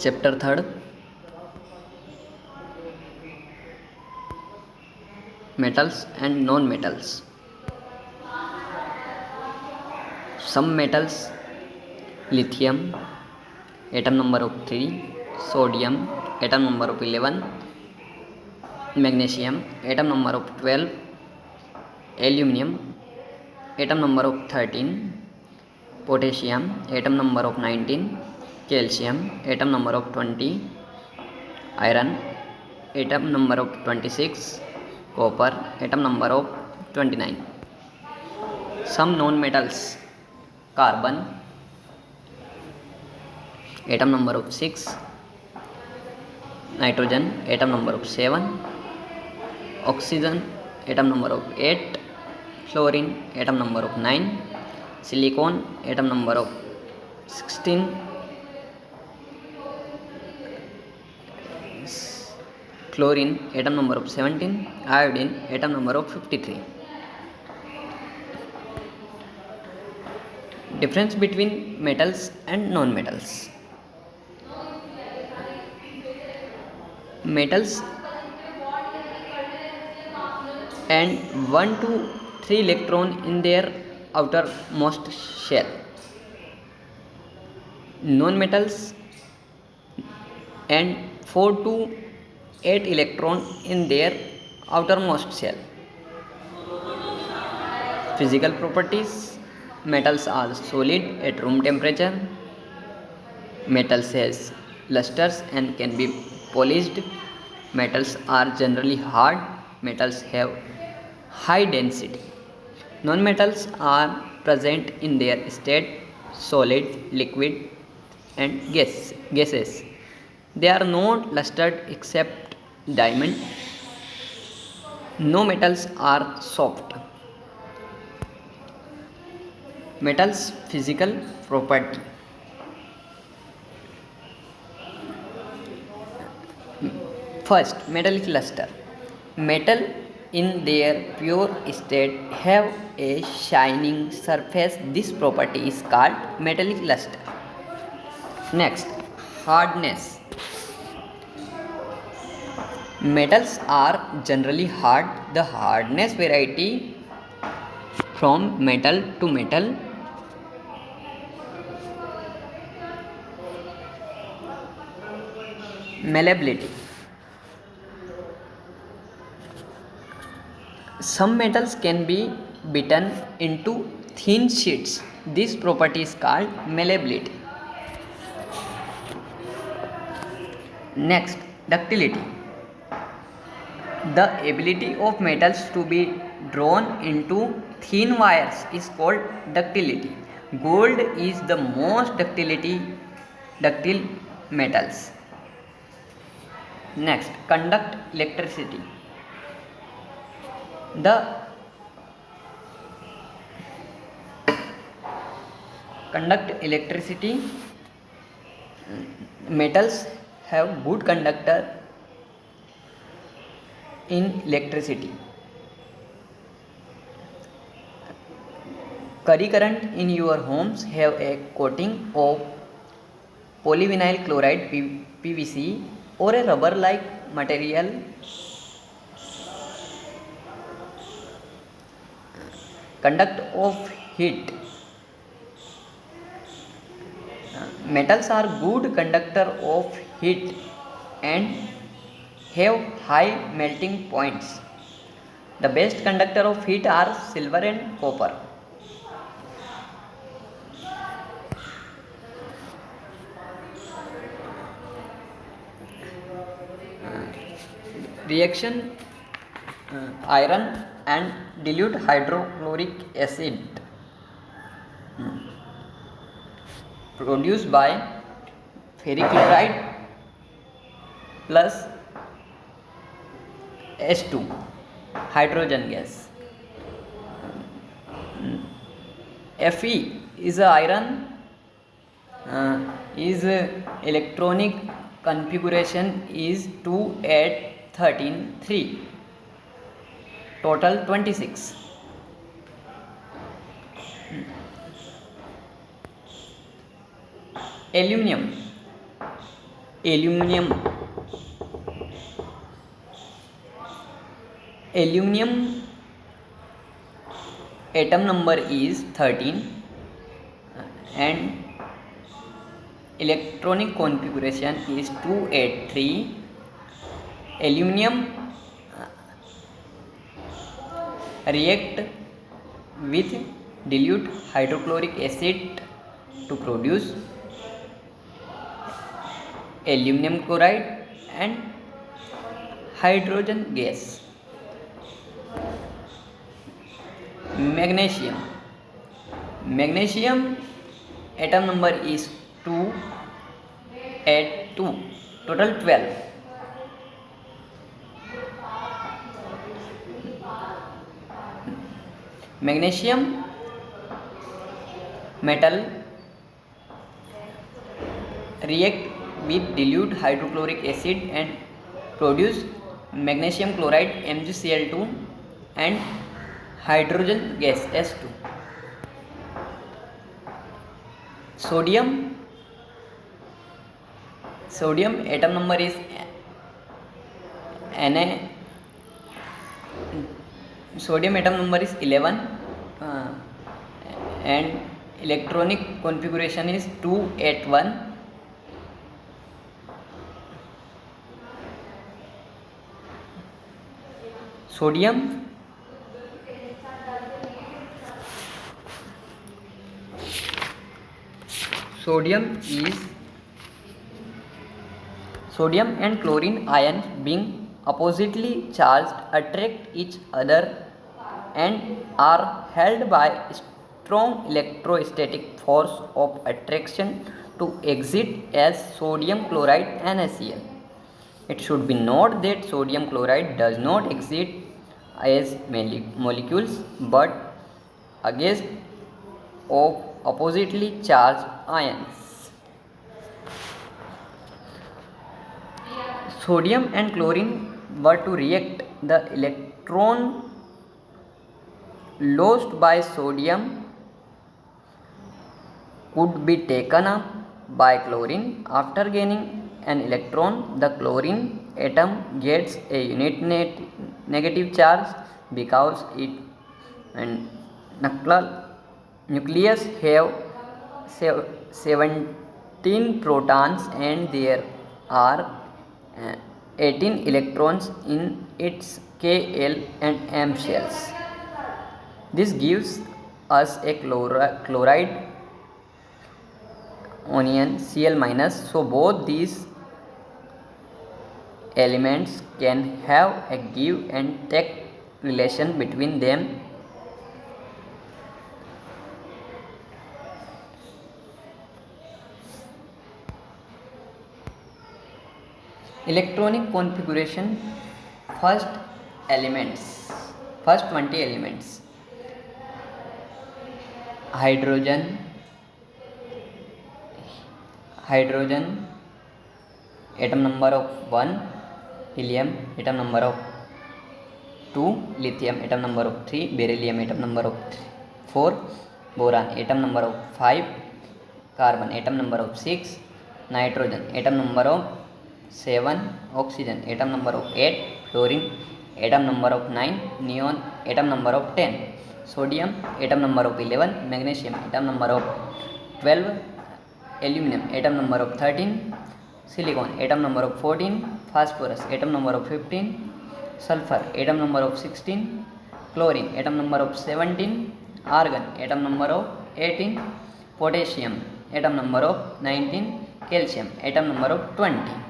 Chapter 3, Metals and Non-Metals. Some metals: lithium, atom number of 3, sodium, atom number of 11, magnesium, atom number of 12, aluminum, atom number of 13, potassium, atom number of 19, calcium, atom number of 20, iron, atom number of 26, copper, atom number of 29. Some non-metals: carbon, atom number of 6, nitrogen, atom number of 7, oxygen, atom number of 8, fluorine, atom number of 9, silicon, atom number of 16, chlorine, atom number of 17, iodine, atom number of 53. Difference between metals and non-metals. Metals and 1 to 3 electron in their outermost shell. Non-metals and 4 to 8 electron in their outermost shell. Physical properties: metals are solid at room temperature. Metals has lusters and can be polished. Metals are generally hard. Metals have high density. Non-metals are present in their state: solid, liquid, and gases. They are not lustered except diamond. No metals are soft. Metals physical property. First, metallic luster. Metal in their pure state have a shining surface. This property is called metallic luster. Next, hardness. Metals are generally hard. The hardness variety from metal to metal. Malleability. Some metals can be beaten into thin sheets. This property is called malleability. Next, ductility. The ability of metals to be drawn into thin wires is called ductility. Gold is the most ductile metals. Next, conduct electricity. The conduct electricity. Metals have good conductor in electricity. Curry current in your homes have a coating of polyvinyl chloride PVC or a rubber like material. Conduct of heat. Metals are good conductor of heat and have high melting points. The best conductor of heat are silver and copper. Reaction: iron and dilute hydrochloric acid produced by ferric chloride plus H2 hydrogen gas. Fe is a iron is electronic configuration is 2 at 13 3, total 26. Aluminum Aluminum. Aluminum atom number is 13 and electronic configuration is 283. Aluminum react with dilute hydrochloric acid to produce aluminum chloride and hydrogen gas. Magnesium. Magnesium atom number is 2 at 2, total 12. Magnesium metal react with dilute hydrochloric acid and produce magnesium chloride MgCl2 and hydrogen gas S2. Sodium atom number is sodium atom number is 11 and electronic configuration is 2 at 1. Sodium and chlorine ions being oppositely charged attract each other and are held by strong electrostatic force of attraction to exit as sodium chloride NaCl. It should be noted that sodium chloride does not exit as molecules but against of oppositely charged ions. Sodium and chlorine were to react, the electron lost by sodium could be taken up by chlorine. After gaining an electron, the chlorine atom gets a unit negative charge because it and nucleus have 17 protons and there are 18 electrons in its Kl and M shells. This gives us a chloride anion Cl minus. So both these elements can have a give and take relation between them. Electronic configuration, first 20 elements: hydrogen atom number of 1, helium atom number of 2, lithium atom number of 3, beryllium atom number of 4, boron atom number of 5, carbon atom number of 6, nitrogen atom number of 7, oxygen atom number of 8, fluorine atom number of 9, neon atom number of 10, sodium atom number of 11, magnesium atom number of 12, aluminum atom number of 13, silicon atom number of 14, phosphorus atom number of 15, sulfur atom number of 16, chlorine atom number of 17, argon atom number of 18, potassium atom number of 19, calcium atom number of 20.